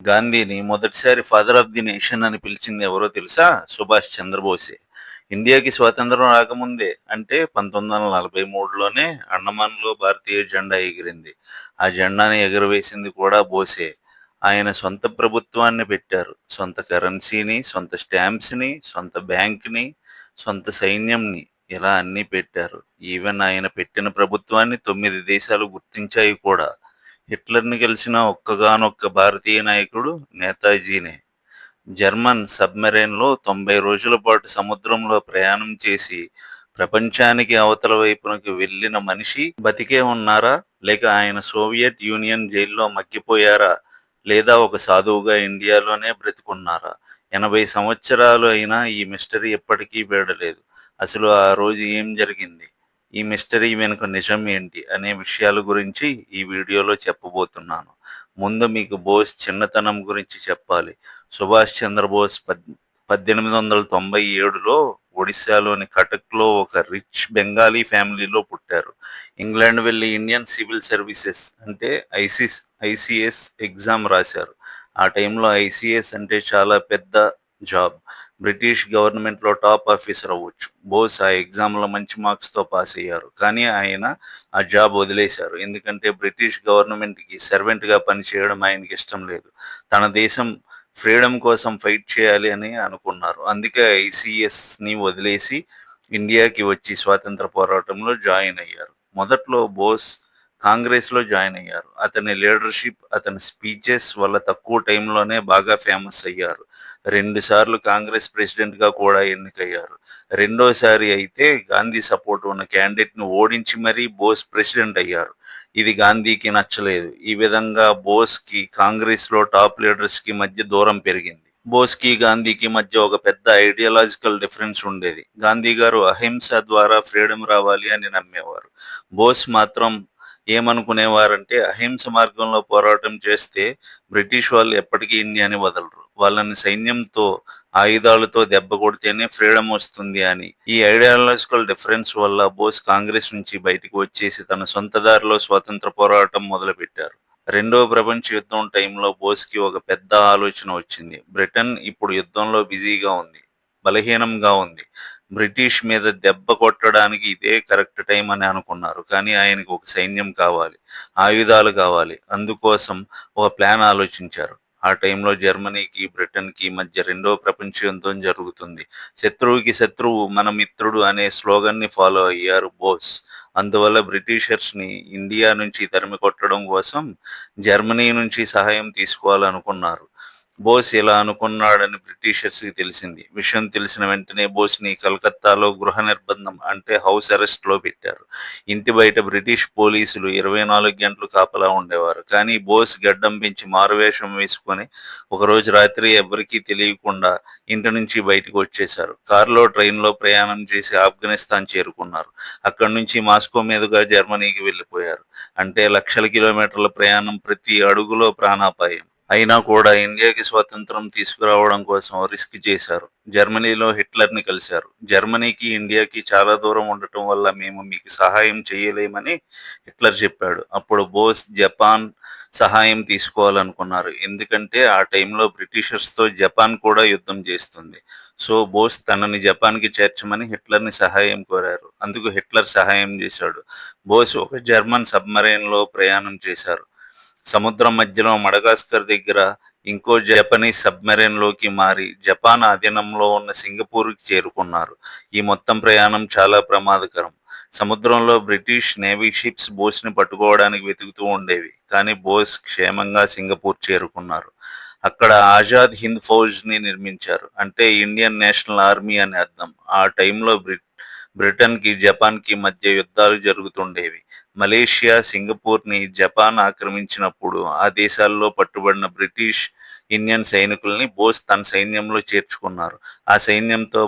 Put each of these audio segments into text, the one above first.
గాంధీని మొదటిసారి father of the nation అని పిలిచింది ఎవరో తెలుసా? సుభాష్ చంద్రబోసే. ఇండియాకి స్వాతంత్రం రాకముందే అంటే 1943లోనే అండమాన్‌లో భారతీయ జెండా ఎగిరింది. ఆ జెండాని ఎగురవేసింది కూడా బోసే. ఆయన సొంత ప్రభుత్వాన్ని పెట్టారు. సొంత కరెన్సీని, సొంత స్టాంప్స్‌ని, సొంత బ్యాంక్‌ని, సొంత సైన్యంని ఇలా అన్నీ పెట్టారు. ఈవెన్ ఆయన పెట్టిన ప్రభుత్వాన్ని 9 దేశాలు గుర్తించాయి కూడా. హిట్లర్‌ని గెలిచిన ఒక్కగానొక్క భారతీయ నాయకుడు నేతాజీనే. జర్మన్ సబ్‌మెరైన్‌లో 90 రోజుల పాటు సముద్రంలో ప్రయాణం చేసి ప్రపంచానికి అవతల వైపునకు వెళ్ళిన మనిషి బతికే ఉన్నారా? లేక ఆయన సోవియట్ యూనియన్ జైల్లో మగ్గిపోయారా? లేదా ఒక సాధువుగా ఇండియాలోనే బ్రతికున్నారా? 80 సంవత్సరాలు అయినా ఈ మిస్టరీ ఎప్పటికీ వీడలేదు. అసలు ఆ రోజు ఏం జరిగింది? ఈ మిస్టరీ వెనుక నిజం ఏంటి? అనే విషయాల గురించి ఈ వీడియోలో చెప్పబోతున్నాను. ముందు మీకు బోస్ చిన్నతనం గురించి చెప్పాలి. సుభాష్ చంద్రబోస్ 1897లో ఒడిశాలోని కటక్‌లో ఒక రిచ్ బెంగాలీ ఫ్యామిలీలో పుట్టారు. ఇంగ్లాండ్ వెళ్లి ఇండియన్ సివిల్ సర్వీసెస్ అంటే ఐసీఎస్ ఎగ్జామ్ రాశారు. ఆ టైంలో ఐసీఎస్ అంటే చాలా పెద్ద జాబ్. బ్రిటిష్ గవర్నమెంట్‌లో టాప్ ఆఫీసర్ అవ్వచ్చు. బోస్ ఆ ఎగ్జామ్‌లో మంచి మార్క్స్‌తో పాస్ అయ్యారు. కానీ ఆయన ఆ జాబ్ వదిలేశారు. ఎందుకంటే బ్రిటిష్ గవర్నమెంట్‌కి సర్వెంట్‌గా పనిచేయడం ఆయనకి ఇష్టం లేదు. తన దేశం ఫ్రీడమ్ కోసం ఫైట్ చేయాలి అని అనుకున్నారు. అందుకే ఐసీఎస్‌ని వదిలేసి ఇండియాకి వచ్చి స్వాతంత్ర పోరాటంలో జాయిన్ అయ్యారు. మొదట్లో బోస్ కాంగ్రెస్‌లో జాయిన్ అయ్యారు. అతని లీడర్‌షిప్, అతని స్పీచెస్ వల్ల తక్కువ టైంలోనే బాగా ఫేమస్ అయ్యారు. 2 సార్లు కాంగ్రెస్ ప్రెసిడెంట్‌గా కూడా ఎన్నికయ్యారు. రెండోసారి అయితే గాంధీ సపోర్ట్ ఉన్న క్యాండిడేట్‌ని ఓడించి మరీ బోస్ ప్రెసిడెంట్ అయ్యారు. ఇది గాంధీకి నచ్చలేదు. ఈ విధంగా బోస్‌కి కాంగ్రెస్‌లో టాప్ లీడర్స్‌కి మధ్య దూరం పెరిగింది. బోస్‌కి, గాంధీకి మధ్య ఒక పెద్ద ఐడియాలజికల్ డిఫరెన్స్ ఉండేది. గాంధీ గారు అహింస ద్వారా ఫ్రీడమ్ రావాలి అని నమ్మేవారు. బోస్ మాత్రం ఏమనుకునేవారంటే అహింస మార్గంలో పోరాటం చేస్తే బ్రిటిష్ వాళ్ళు ఎప్పటికీ ఇండియాని వదలరు. వాళ్ళని సైన్యంతో, ఆయుధాలతో దెబ్బ కొడితేనే ఫ్రీడమ్ వస్తుంది అని. ఈ ఐడియాలజికల్ డిఫరెన్స్ వల్ల బోస్ కాంగ్రెస్ నుంచి బయటకు వచ్చేసి తన సొంత దారిలో స్వాతంత్ర పోరాటం మొదలుపెట్టారు. రెండో ప్రపంచ యుద్ధం టైంలో బోస్‌కి ఒక పెద్ద ఆలోచన వచ్చింది. బ్రిటన్ ఇప్పుడు యుద్ధంలో బిజీగా ఉంది. బలహీనంగా ఉంది. బ్రిటిష్ మీద దెబ్బ కొట్టడానికి ఇదే కరెక్ట్ టైం అని అనుకున్నారు. కానీ ఆయనకు ఒక సైన్యం కావాలి. ఆయుధాలు కావాలి. అందుకోసం ఒక ప్లాన్ ఆలోచించారు. ఆ టైంలో జర్మనీకి, బ్రిటన్‌కి మధ్య రెండో ప్రపంచ యుద్ధం జరుగుతుంది. శత్రువుకి శత్రువు మన మిత్రుడు అనే స్లోగన్‌ని ఫాలో అయ్యారు బోస్. అందువల్ల బ్రిటిషర్స్‌ని ఇండియా నుంచి తరిమి కొట్టడం కోసం జర్మనీ నుంచి సహాయం తీసుకోవాలనుకున్నారు. బోస్ ఇలా అనుకున్నాడని బ్రిటిషర్స్‌కి తెలిసింది. విషయం తెలిసిన వెంటనే బోస్‌ని కలకత్తాలో గృహ నిర్బంధం అంటే హౌస్ అరెస్ట్‌లో పెట్టారు. ఇంటి బయట బ్రిటిష్ పోలీసులు 24 గంటలు కాపలా ఉండేవారు. కానీ బోస్ గడ్డం పెంచి మారువేషం వేసుకొని ఒకరోజు రాత్రి ఎవ్వరికీ తెలియకుండా ఇంటి నుంచి బయటకు వచ్చేశారు. కారులో, ట్రైన్‌లో ప్రయాణం చేసి ఆఫ్ఘనిస్తాన్ చేరుకున్నారు. అక్కడి నుంచి మాస్కో మీదుగా జర్మనీకి వెళ్ళిపోయారు. అంటే లక్షల కిలోమీటర్ల ప్రయాణం, ప్రతి అడుగులో ప్రాణాపాయం. అయినా కూడా ఇండియాకి స్వాతంత్రం తీసుకురావడం కోసం రిస్క్ చేశారు. జర్మనీలో హిట్లర్‌ని కలిశారు. జర్మనీకి, ఇండియాకి చాలా దూరం ఉండటం వల్ల మేము మీకు సహాయం చేయలేమని హిట్లర్ చెప్పాడు. అప్పుడు బోస్ జపాన్ సహాయం తీసుకోవాలనుకున్నారు. ఎందుకంటే ఆ టైంలో బ్రిటిషర్స్‌తో జపాన్ కూడా యుద్ధం చేస్తుంది. సో, బోస్ తనని జపాన్‌కి చేర్చమని హిట్లర్‌ని సహాయం కోరారు. అందుకు హిట్లర్ సహాయం చేశాడు. బోస్ ఒక జర్మన్ సబ్‌మరైన్‌లో ప్రయాణం చేశారు. సముద్రం మధ్యలో మడగాస్కర్ దగ్గర ఇంకో జపనీస్ సబ్మెరైన్‌లోకి మారి జపాన్ అధీనంలో ఉన్న సింగపూర్‌కి చేరుకున్నారు. ఈ మొత్తం ప్రయాణం చాలా ప్రమాదకరం. సముద్రంలో బ్రిటిష్ నేవీ షిప్స్ బోస్‌ని పట్టుకోవడానికి వెతుకుతూ ఉండేవి. కానీ బోస్ క్షేమంగా సింగపూర్ చేరుకున్నారు. అక్కడ ఆజాద్ హింద్ ఫౌజ్‌ని నిర్మించారు. అంటే ఇండియన్ నేషనల్ ఆర్మీ అని అర్థం. ఆ టైంలో బ్రిటన్‌కి, జపాన్‌కి మధ్య యుద్ధాలు జరుగుతుండేవి. మలేషియా, సింగపూర్‌ని జపాన్ ఆక్రమించినప్పుడు ఆ దేశాల్లో పట్టుబడిన బ్రిటిష్, ఇండియన్ సైనికుల్ని బోస్ తన సైన్యంలో చేర్చుకున్నారు. ఆ సైన్యంతో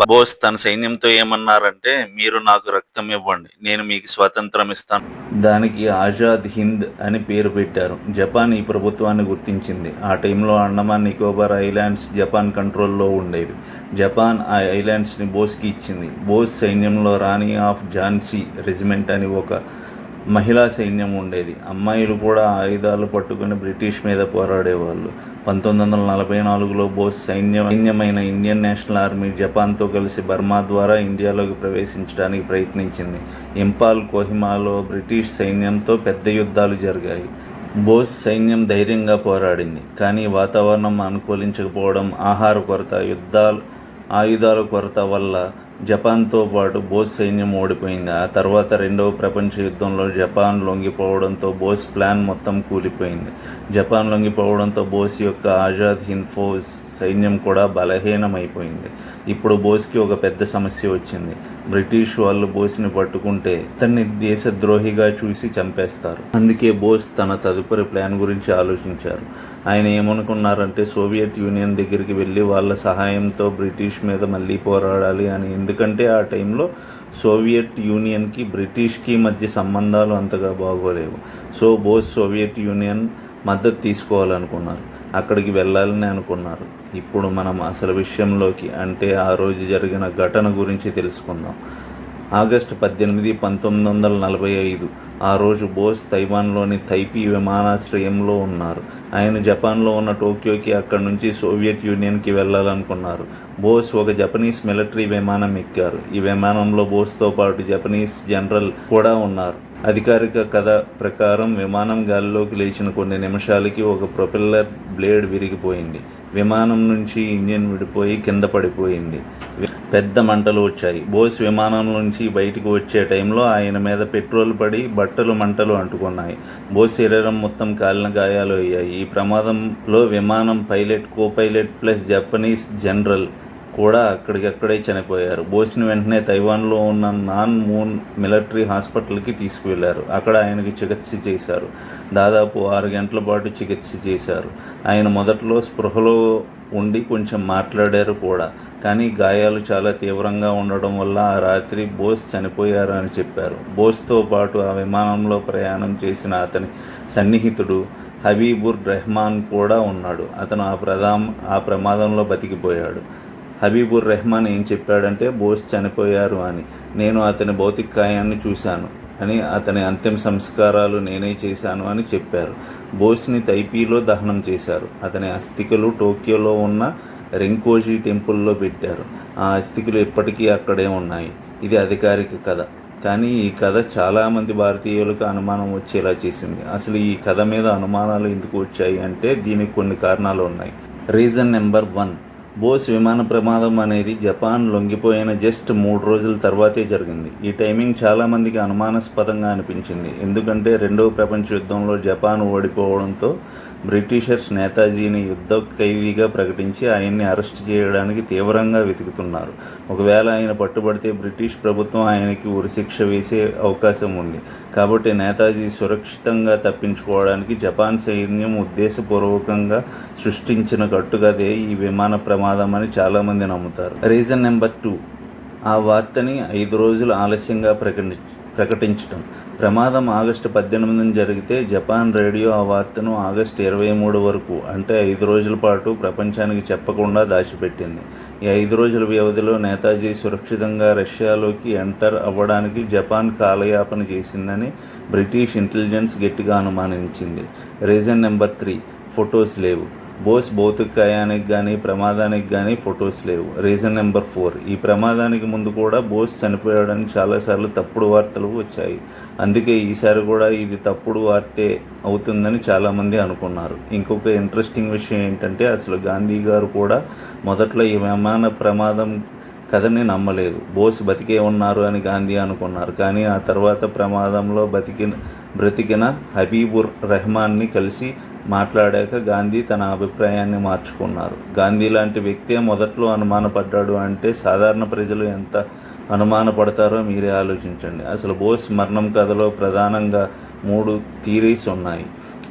బోస్ తన సైన్యంతో ఏమన్నారంటే, మీరు నాకు రక్తం ఇవ్వండి, నేను మీకు స్వాతంత్రం ఇస్తాను. దానికి ఆజాద్ హింద్ అని పేరు పెట్టారు. జపాన్ ఈ ప్రభుత్వాన్ని గుర్తించింది. ఆ టైంలో అండమాన్ నికోబార్ ఐలాండ్స్ జపాన్ కంట్రోల్లో ఉండేవి. జపాన్ ఆ ఐలాండ్స్ని బోస్కి ఇచ్చింది. బోస్ సైన్యంలో రాణి ఆఫ్ ఝాన్సీ రెజిమెంట్ అని ఒక మహిళా సైన్యం ఉండేది. అమ్మాయిలు కూడా ఆయుధాలు పట్టుకుని బ్రిటిష్ మీద పోరాడేవాళ్ళు. 1944లో బోస్ సైన్యమైన ఇండియన్ నేషనల్ ఆర్మీ జపాన్తో కలిసి బర్మా ద్వారా ఇండియాలోకి ప్రవేశించడానికి ప్రయత్నించింది. ఇంపాల్, కోహిమాలో బ్రిటిష్ సైన్యంతో పెద్ద యుద్ధాలు జరిగాయి. బోస్ సైన్యం ధైర్యంగా పోరాడింది. కానీ వాతావరణం అనుకూలించకపోవడం, ఆహార కొరత, ఆయుధాల కొరత వల్ల జపాన్తో పాటు బోస్ సైన్యం ఓడిపోయింది. ఆ తర్వాత రెండవ ప్రపంచ యుద్ధంలో జపాన్ లొంగిపోవడంతో బోస్ ప్లాన్ మొత్తం కూలిపోయింది. జపాన్ లొంగిపోవడంతో బోస్ యొక్క ఆజాద్ హింద్ ఫౌజ్ సైన్యం కూడా బలహీనమైపోయింది. ఇప్పుడు బోస్కి ఒక పెద్ద సమస్య వచ్చింది. బ్రిటిష్ వాళ్ళు బోస్ని పట్టుకుంటే అతన్ని దేశద్రోహిగా చూసి చంపేస్తారు. అందుకే బోస్ తన తదుపరి ప్లాన్ గురించి ఆలోచించారు. ఆయన ఏమనుకున్నారంటే సోవియట్ యూనియన్ దగ్గరికి వెళ్ళి వాళ్ళ సహాయంతో బ్రిటిష్ మీద మళ్ళీ పోరాడాలి అని. ఎందుకంటే ఆ టైంలో సోవియట్ యూనియన్కి బ్రిటిష్కి మధ్య సంబంధాలు అంతగా బాగోలేవు. సో బోస్ సోవియట్ యూనియన్ మద్దతు తీసుకోవాలనుకున్నారు. అక్కడికి వెళ్ళాలని అనుకున్నారు. ఇప్పుడు మనం అసలు విషయంలోకి, అంటే ఆ రోజు జరిగిన ఘటన గురించి తెలుసుకుందాం. ఆగస్టు 18, 1945 ఆ రోజు బోస్ తైవాన్లోని తైపీ విమానాశ్రయంలో ఉన్నారు. ఆయన జపాన్లో ఉన్న టోక్యోకి, అక్కడి నుంచి సోవియట్ యూనియన్కి వెళ్ళాలనుకున్నారు. బోస్ ఒక జపనీస్ మిలిటరీ విమానం ఎక్కారు. ఈ విమానంలో బోస్తో పాటు జపనీస్ జనరల్ కూడా ఉన్నారు. అధికారిక కథ ప్రకారం విమానం గాలిలోకి లేచిన కొన్ని నిమిషాలకి ఒక ప్రొపెల్లర్ బ్లేడ్ విరిగిపోయింది. విమానం నుంచి ఇంజిన్ విడిపోయి కింద పడిపోయింది. పెద్ద మంటలు వచ్చాయి. బోస్ విమానం నుంచి బయటకు వచ్చే టైంలో ఆయన మీద పెట్రోల్ పడి బట్టలు మంటలు అంటుకున్నాయి. బోస్ శరీరం మొత్తం కాలిన గాయాలు అయ్యాయి. ఈ ప్రమాదంలో విమానం pilot, co-pilot plus Japanese general కూడా అక్కడికక్కడే చనిపోయారు. బోస్ని వెంటనే తైవాన్లో ఉన్న నాన్ మూన్ మిలిటరీ హాస్పిటల్కి తీసుకువెళ్లారు. అక్కడ ఆయనకి చికిత్స చేశారు. దాదాపు 6 గంటల పాటు చికిత్స చేశారు. ఆయన మొదట్లో స్పృహలో ఉండి కొంచెం మాట్లాడారు కూడా. కానీ గాయాలు చాలా తీవ్రంగా ఉండడం వల్ల ఆ రాత్రి బోస్ చనిపోయారు అని చెప్పారు. బోస్తో పాటు ఆ విమానంలో ప్రయాణం చేసిన అతని సన్నిహితుడు హబీబుర్ రెహమాన్ కూడా ఉన్నాడు. అతను ఆ ప్రమాదంలో బతికిపోయాడు. హబీబుర్ రెహమాన్ ఏం చెప్పాడంటే బోస్ చనిపోయారు అని. నేను అతని భౌతిక కాయాన్ని చూశాను అని, అతని అంతిమ సంస్కారాలు నేనే చేశాను అని చెప్పారు. బోస్ని తైపీలో దహనం చేశారు. అతని అస్థికలు టోక్యోలో ఉన్న రెంకోజీ టెంపుల్లో పెట్టారు. ఆ అస్థికలు ఇప్పటికీ అక్కడే ఉన్నాయి. ఇది అధికారిక కథ. కానీ ఈ కథ చాలామంది భారతీయులకు అనుమానం వచ్చేలా చేసింది. అసలు ఈ కథ మీద అనుమానాలు ఎందుకు వచ్చాయి అంటే దీనికి కొన్ని కారణాలు ఉన్నాయి. రీజన్ నెంబర్ 1, బోస్ విమాన ప్రమాదం అనేది జపాన్ లొంగిపోయిన జస్ట్ 3 రోజుల తర్వాతే జరిగింది. ఈ టైమింగ్ చాలామందికి అనుమానాస్పదంగా అనిపించింది. ఎందుకంటే రెండవ ప్రపంచ యుద్ధంలో జపాన్ ఓడిపోవడంతో బ్రిటిషర్స్ నేతాజీని యుద్ధ ఖైదీగా ప్రకటించి ఆయన్ని అరెస్ట్ చేయడానికి తీవ్రంగా వెతుకుతున్నారు. ఒకవేళ ఆయన పట్టుబడితే బ్రిటిష్ ప్రభుత్వం ఆయనకి ఉరిశిక్ష వేసే అవకాశం ఉంది. కాబట్టి నేతాజీ సురక్షితంగా తప్పించుకోవడానికి జపాన్ సైన్యం ఉద్దేశపూర్వకంగా సృష్టించిన కట్టుకథే ఈ విమాన ప్రమాదం అని చాలామంది నమ్ముతారు. రీజన్ నెంబర్ 2, ఆ వార్తని 5 రోజులు ఆలస్యంగా ప్రకటించటం. ప్రమాదం ఆగస్టు 18 జరిగితే జపాన్ రేడియో ఆ వార్తను ఆగస్టు 23 వరకు, అంటే 5 రోజుల పాటు ప్రపంచానికి చెప్పకుండా దాచిపెట్టింది. ఈ 5 రోజుల వ్యవధిలో నేతాజీ సురక్షితంగా రష్యాలోకి ఎంటర్ అవ్వడానికి జపాన్ కాలయాపన చేసిందని బ్రిటిష్ ఇంటెలిజెన్స్ గట్టిగా అనుమానించింది. రీజన్ నెంబర్ 3, ఫొటోస్ లేవు. బోస్ భౌతిక కాయానికి కానీ ప్రమాదానికి కానీ ఫొటోస్ లేవు. రీజన్ నెంబర్ 4, ఈ ప్రమాదానికి ముందు కూడా బోస్ చనిపోయాడని చాలాసార్లు తప్పుడు వార్తలు వచ్చాయి. అందుకే ఈసారి కూడా ఇది తప్పుడు వార్తే అవుతుందని చాలామంది అనుకున్నారు. ఇంకొక ఇంట్రెస్టింగ్ విషయం ఏంటంటే అసలు గాంధీ గారు కూడా మొదట్లో ఈ విమాన ప్రమాదం కథని నమ్మలేదు. బోస్ బతికే ఉన్నారు అని గాంధీ అనుకున్నారు. కానీ ఆ తర్వాత ప్రమాదంలో బ్రతికిన హబీబుర్ రెహమాన్ని కలిసి మాట్లాడాక గాంధీ తన అభిప్రాయాన్ని మార్చుకున్నారు. గాంధీ లాంటి వ్యక్తే మొదట్లో అనుమానపడ్డాడు అంటే సాధారణ ప్రజలు ఎంత అనుమానపడతారో మీరే ఆలోచించండి. అసలు బోస్ మరణం కథలో ప్రధానంగా 3 థీరీస్ ఉన్నాయి.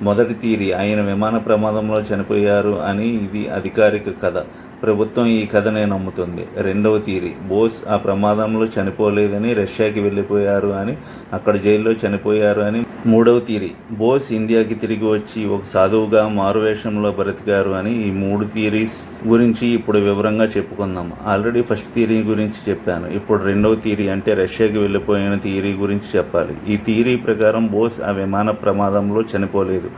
మొదటి థీరీ, ఆయన విమాన ప్రమాదంలో చనిపోయారు అని. ఇది అధికారిక కథ. ప్రభుత్వం ఈ కథనే నమ్ముతుంది. రెండవ థియరీ, బోస్ ఆ ప్రమాదంలో చనిపోలేదని, రష్యాకి వెళ్ళిపోయారు అని, అక్కడ జైల్లో చనిపోయారు అని. మూడవ థియరీ, బోస్ ఇండియాకి తిరిగి వచ్చి ఒక సాధువుగా మారువేషంలో బ్రతికారు అని. ఈ 3 థియరీస్ గురించి ఇప్పుడు వివరంగా చెప్పుకుందాం. ఆల్రెడీ ఫస్ట్ థియరీ గురించి చెప్పాను. ఇప్పుడు రెండవ థియరీ అంటే రష్యాకి వెళ్ళిపోయిన థియరీ గురించి చెప్పాలి. ఈ థియరీ ప్రకారం బోస్ ఆ విమాన ప్రమాదంలో చనిపోలేదు.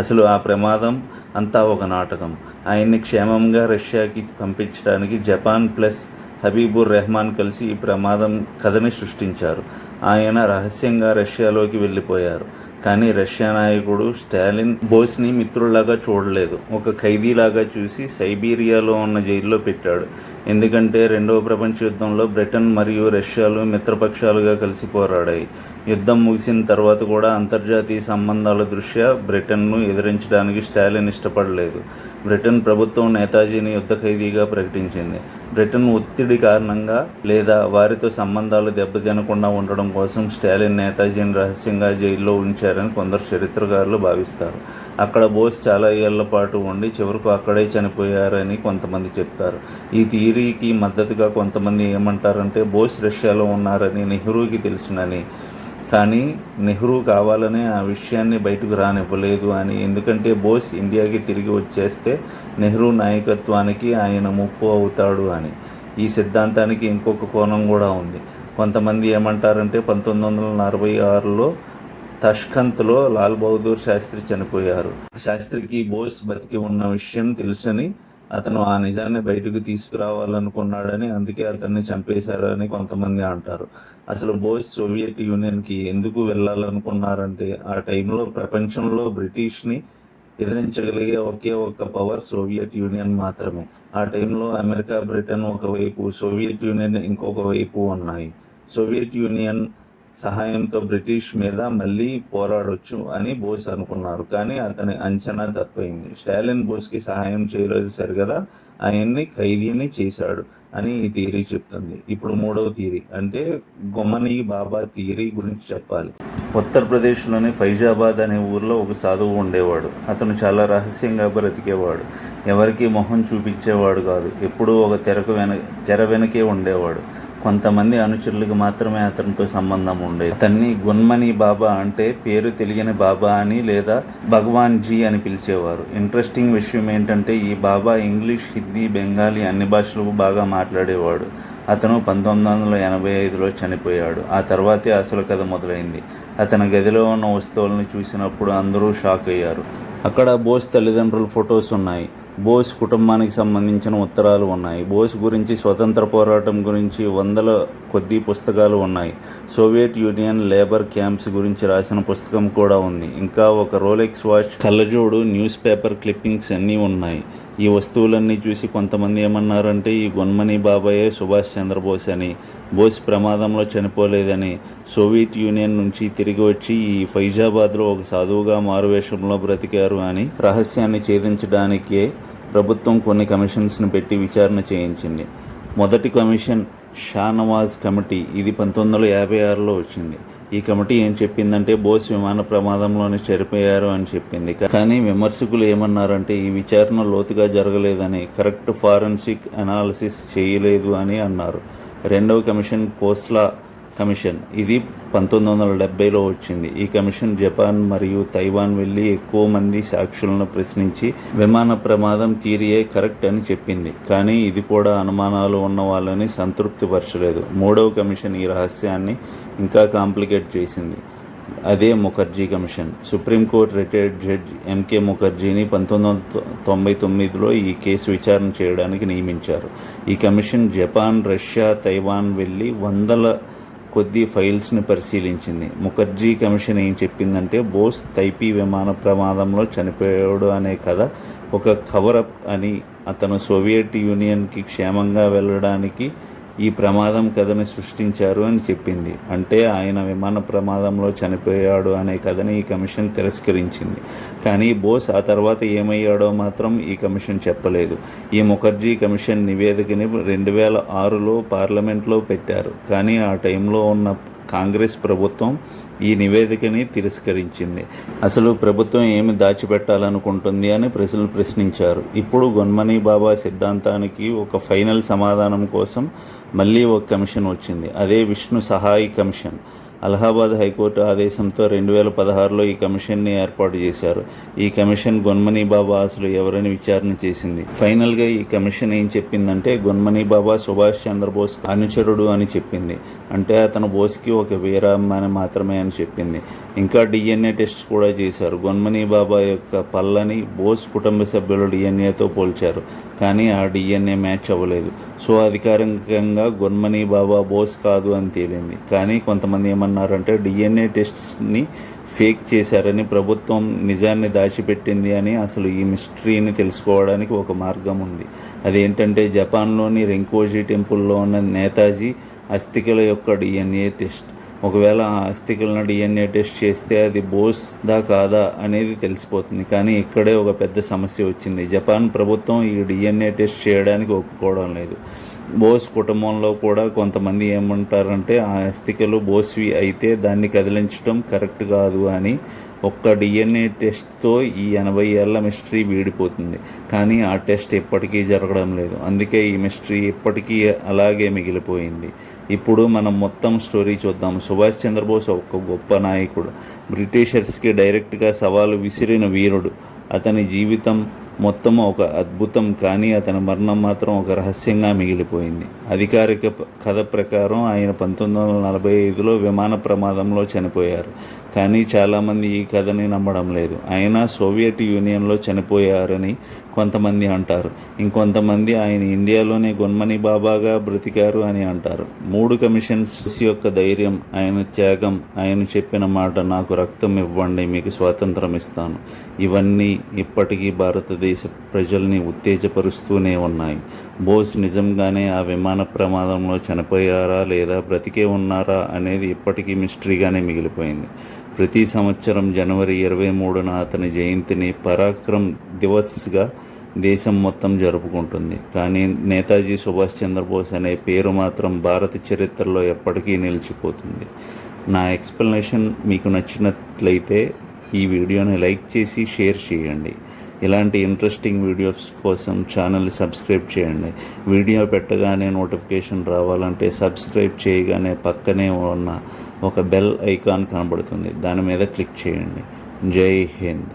అసలు ఆ ప్రమాదం అంతా ఒక నాటకం. ఆయన్ని క్షేమంగా రష్యాకి పంపించడానికి జపాన్ ప్లస్ హబీబుర్ రెహమాన్ కలిసి ఈ ప్రమాదం కథని సృష్టించారు. ఆయన రహస్యంగా రష్యాలోకి వెళ్ళిపోయారు. కానీ రష్యా నాయకుడు స్టాలిన్ బోస్ని మిత్రుల్లాగా చూడలేదు. ఒక ఖైదీలాగా చూసి సైబీరియాలో ఉన్న జైల్లో పెట్టాడు. ఎందుకంటే రెండవ ప్రపంచ యుద్ధంలో బ్రిటన్ మరియు రష్యాలు మిత్రపక్షాలుగా కలిసి పోరాడాయి. యుద్ధం ముగిసిన తర్వాత కూడా అంతర్జాతీయ సంబంధాల దృష్ట్యా బ్రిటన్ను ఎదిరించడానికి స్టాలిన్ ఇష్టపడలేదు. బ్రిటన్ ప్రభుత్వం నేతాజీని యుద్ధ ఖైదీగా ప్రకటించింది. బ్రిటన్ ఒత్తిడి కారణంగా లేదా వారితో సంబంధాలు దెబ్బతినకుండా ఉండడం కోసం స్టాలిన్ నేతాజీని రహస్యంగా జైల్లో ఉంచారని కొందరు చరిత్రకారులు భావిస్తారు. అక్కడ బోస్ చాలా ఏళ్ల పాటు ఉండి చివరకు అక్కడే చనిపోయారని కొంతమంది చెప్తారు. ఈ థియరీకి మద్దతుగా కొంతమంది ఏమంటారంటే బోస్ రష్యాలో ఉన్నారని నెహ్రూకి తెలుసునని, కానీ నెహ్రూ కావాలనే ఆ విషయాన్ని బయటకు రానివ్వలేదు అని. ఎందుకంటే బోస్ ఇండియాకి తిరిగి వచ్చేస్తే నెహ్రూ నాయకత్వానికి ఆయన ముప్పు అవుతాడు అని. ఈ సిద్ధాంతానికి ఇంకొక కోణం కూడా ఉంది. కొంతమంది ఏమంటారంటే 1946లో తష్కంత్లో లాల్ బహదూర్ శాస్త్రి చనిపోయారు. శాస్త్రికి బోస్ బతికి ఉన్న విషయం తెలుసని, అతను ఆ నిజాన్ని బయటకు తీసుకురావాలనుకున్నాడని, అందుకే అతన్ని చంపేశారని కొంతమంది అంటారు. అసలు బోస్ సోవియట్ యూనియన్కి ఎందుకు వెళ్ళాలనుకున్నారంటే ఆ టైంలో ప్రపంచంలో బ్రిటిష్ని ఎదిరించగలిగే ఒకే ఒక్క పవర్ సోవియట్ యూనియన్ మాత్రమే. ఆ టైంలో అమెరికా, బ్రిటన్ ఒకవైపు, సోవియట్ యూనియన్ ఇంకొక వైపు ఉన్నాయి. సోవియట్ యూనియన్ సహాయంతో బ్రిటిష్ మీద మళ్ళీ పోరాడొచ్చు అని బోస్ అనుకున్నారు. కానీ అతని అంచనా తప్పైంది. స్టాలిన్ బోస్కి సహాయం చేయలేదు సరిగదా, ఆయన్ని ఖైదీని చేశాడు అని ఈ థియరీ చెప్తుంది. ఇప్పుడు మూడవ థియరీ అంటే గొమనీ బాబా థియరీ గురించి చెప్పాలి. ఉత్తరప్రదేశ్లోని ఫైజాబాద్ అనే ఊర్లో ఒక సాధువు ఉండేవాడు. అతను చాలా రహస్యంగా బ్రతికేవాడు. ఎవరికి మొహం చూపించేవాడు కాదు. ఎప్పుడూ ఒక తెర వెనకే ఉండేవాడు. కొంతమంది అనుచరులకు మాత్రమే అతనితో సంబంధం ఉండేది. అతన్ని గున్మనీ బాబా అంటే పేరు తెలియని బాబా అని లేదా భగవాన్ జీ అని పిలిచేవారు. ఇంట్రెస్టింగ్ విషయం ఏంటంటే ఈ బాబా ఇంగ్లీష్, హిందీ, బెంగాలీ అన్ని భాషలకు బాగా మాట్లాడేవాడు. అతను 1985లో చనిపోయాడు. ఆ తర్వాతే అసలు కథ మొదలైంది. అతని గదిలో ఉన్న వస్తువులను చూసినప్పుడు అందరూ షాక్ అయ్యారు. అక్కడ బోస్ తల్లిదండ్రుల ఫొటోస్ ఉన్నాయి. బోస్ కుటుంబానికి సంబంధించిన ఉత్తరాలు ఉన్నాయి. బోస్ గురించి, స్వతంత్ర పోరాటం గురించి వందల కొద్ది పుస్తకాలు ఉన్నాయి. సోవియట్ యూనియన్ లేబర్ క్యాంప్స్ గురించి రాసిన పుస్తకం కూడా ఉంది. ఇంకా ఒక రోలెక్స్ వాచ్, కళ్ళజోడు, న్యూస్ పేపర్ క్లిప్పింగ్స్ అన్నీ ఉన్నాయి. ఈ వస్తువులన్నీ చూసి కొంతమంది ఏమన్నారంటే ఈ గున్మనీ బాబాయే సుభాష్ చంద్రబోస్ అని, బోస్ ప్రమాదంలో చనిపోలేదని, సోవియట్ యూనియన్ నుంచి తిరిగి వచ్చి ఈ ఫైజాబాద్లో ఒక సాధువుగా మారువేషంలో బ్రతికారు అని. రహస్యాన్ని ఛేదించడానికే ప్రభుత్వం కొన్ని కమిషన్స్ని పెట్టి విచారణ చేయించింది. మొదటి కమిషన్ షానవాజ్ కమిటీ. ఇది 1956లో వచ్చింది. ఈ కమిటీ ఏం చెప్పిందంటే బోస్ విమాన ప్రమాదంలోనే చనిపోయారు అని చెప్పింది. కానీ విమర్శకులు ఏమన్నారంటే ఈ విచారణ లోతుగా జరగలేదని, కరెక్ట్ ఫారెన్సిక్ అనాలిసిస్ చేయలేదు అని అన్నారు. రెండవ కమిషన్ కోస్లా కమిషన్. ఇది 1970లో వచ్చింది. ఈ కమిషన్ జపాన్ మరియు తైవాన్ వెళ్ళి ఎక్కువ మంది సాక్షులను ప్రశ్నించి విమాన ప్రమాదం థియరీయే కరెక్ట్ అని చెప్పింది. కానీ ఇది కూడా అనుమానాలు ఉన్న వాళ్ళని సంతృప్తిపరచలేదు. మూడవ కమిషన్ ఈ రహస్యాన్ని ఇంకా కాంప్లికేట్ చేసింది. అదే Mukherjee commission. Supreme court retired judge MK ముఖర్జీని 1999లో ఈ కేసు విచారణ చేయడానికి నియమించారు. ఈ కమిషన్ జపాన్, రష్యా, తైవాన్ వెళ్ళి వందల కొద్ది ఫైల్స్ని పరిశీలించింది. ముఖర్జీ కమిషన్ ఏం చెప్పిందంటే బోస్ తైపీ విమాన ప్రమాదంలో చనిపోయాడు అనే కథ ఒక కవరప్ అని, అతను సోవియట్ యూనియన్కి క్షేమంగా వెళ్ళడానికి ఈ ప్రమాదం కథని సృష్టించారు అని చెప్పింది. అంటే ఆయన విమాన ప్రమాదంలో చనిపోయాడు అనే కథని ఈ కమిషన్ తిరస్కరించింది. కానీ బోస్ ఆ తర్వాత ఏమయ్యాడో మాత్రం ఈ కమిషన్ చెప్పలేదు. ఈ ముఖర్జీ కమిషన్ నివేదికని 2006లో పార్లమెంట్లో పెట్టారు. కానీ ఆ టైంలో ఉన్న కాంగ్రెస్ ప్రభుత్వం ఈ నివేదికని తిరస్కరించింది. అసలు ప్రభుత్వం ఏమి దాచిపెట్టాలనుకుంటుంది అని ప్రజలు ప్రశ్నించారు. ఇప్పుడు గొన్మనీ బాబా సిద్ధాంతానికి ఒక ఫైనల్ సమాధానం కోసం మళ్ళీ ఒక కమిషన్ వచ్చింది. అదే విష్ణు సహాయ్ కమిషన్. అలహాబాద్ హైకోర్టు ఆదేశంతో 2016లో ఈ కమిషన్ని ఏర్పాటు చేశారు. ఈ కమిషన్ గొన్మనీ బాబా అసలు ఎవరని విచారణ చేసింది. ఫైనల్గా ఈ కమిషన్ ఏం చెప్పిందంటే గొన్మనీ బాబా సుభాష్ చంద్రబోస్ అనుచరుడు అని చెప్పింది. అంటే అతను బోస్కి ఒక వీరాభిమాని మాత్రమే అని చెప్పింది. ఇంకా డిఎన్ఏ టెస్ట్ కూడా చేశారు. గొన్మనీ బాబా యొక్క పళ్ళని బోస్ కుటుంబ సభ్యుల డిఎన్ఏతో పోల్చారు. కానీ ఆ డిఎన్ఏ మ్యాచ్ అవ్వలేదు. సో అధికారికంగా గొన్మనీ బాబా బోస్ కాదు అని తేలింది. కానీ కొంతమంది ఏమన్నారంటే డిఎన్ఏ టెస్ట్ని ఫేక్ చేశారని, ప్రభుత్వం నిజాన్ని దాచిపెట్టింది అని. అసలు ఈ మిస్టరీని తెలుసుకోవడానికి ఒక మార్గం ఉంది. అదేంటంటే జపాన్లోని రెంకోజీ టెంపుల్లో ఉన్న నేతాజీ అస్థికల యొక్క డిఎన్ఏ టెస్ట్. ఒకవేళ ఆ అస్థికలను డిఎన్ఏ టెస్ట్ చేస్తే అది బోస్దా కాదా అనేది తెలిసిపోతుంది. కానీ ఇక్కడే ఒక పెద్ద సమస్య వచ్చింది. జపాన్ ప్రభుత్వం ఈ డిఎన్ఏ టెస్ట్ చేయడానికి ఒప్పుకోవడం లేదు. బోస్ కుటుంబంలో కూడా కొంతమంది ఏమంటారంటే ఆ అస్థికలు బోస్వి అయితే దాన్ని కదిలించడం కరెక్ట్ కాదు అని. ఒక్క డిఎన్ఏ టెస్ట్తో ఈ 80 ఏళ్ల మిస్టరీ వీడిపోతుంది. కానీ ఆ టెస్ట్ ఎప్పటికీ జరగడం లేదు. అందుకే ఈ మిస్టరీ ఇప్పటికీ అలాగే మిగిలిపోయింది. ఇప్పుడు మనం మొత్తం స్టోరీ చూద్దాం. సుభాష్ చంద్రబోస్ ఒక గొప్ప నాయకుడు. బ్రిటిషర్స్కి డైరెక్ట్గా సవాలు విసిరిన వీరుడు. అతని జీవితం మొత్తం ఒక అద్భుతం. కానీ అతని మరణం మాత్రం ఒక రహస్యంగా మిగిలిపోయింది. అధికారిక కథ ప్రకారం ఆయన 1945లో విమాన ప్రమాదంలో చనిపోయారు. కానీ చాలామంది ఈ కథని నమ్మడం లేదు. ఆయన సోవియట్ యూనియన్లో చనిపోయారని కొంతమంది అంటారు. ఇంకొంతమంది ఆయన ఇండియాలోనే గొన్మనీ బాబాగా బ్రతికారు అని అంటారు. 3 కమిషన్స్ యొక్క ధైర్యం, ఆయన త్యాగం, ఆయన చెప్పిన మాట నాకు రక్తం ఇవ్వండి మీకు స్వాతంత్రం ఇస్తాను, ఇవన్నీ ఇప్పటికీ భారతదేశ ప్రజల్ని ఉత్తేజపరుస్తూనే ఉన్నాయి. బోస్ నిజంగానే ఆ విమాన ప్రమాదంలో చనిపోయారా లేదా బ్రతికే ఉన్నారా అనేది ఇప్పటికీ మిస్టరీగానే మిగిలిపోయింది. ప్రతి సంవత్సరం జనవరి 23న అతని జయంతిని పరాక్రమ్ దివస్గా దేశం మొత్తం జరుపుకుంటుంది. కానీ నేతాజీ సుభాష్ చంద్రబోస్ అనే పేరు మాత్రం భారత చరిత్రలో ఎప్పటికీ నిలిచిపోతుంది. నా ఎక్స్ప్లెనేషన్ మీకు నచ్చినట్లయితే ఈ వీడియోని లైక్ చేసి షేర్ చేయండి. ఇలాంటి ఇంట్రెస్టింగ్ వీడియోస్ కోసం ఛానల్ని సబ్స్క్రైబ్ చేయండి. వీడియో పెట్టగానే నోటిఫికేషన్ రావాలంటే సబ్స్క్రైబ్ చేయగానే పక్కనే ఉన్న ఒక బెల్ ఐకాన్ కనబడుతుంది. దాని మీద క్లిక్ చేయండి. జై హింద్.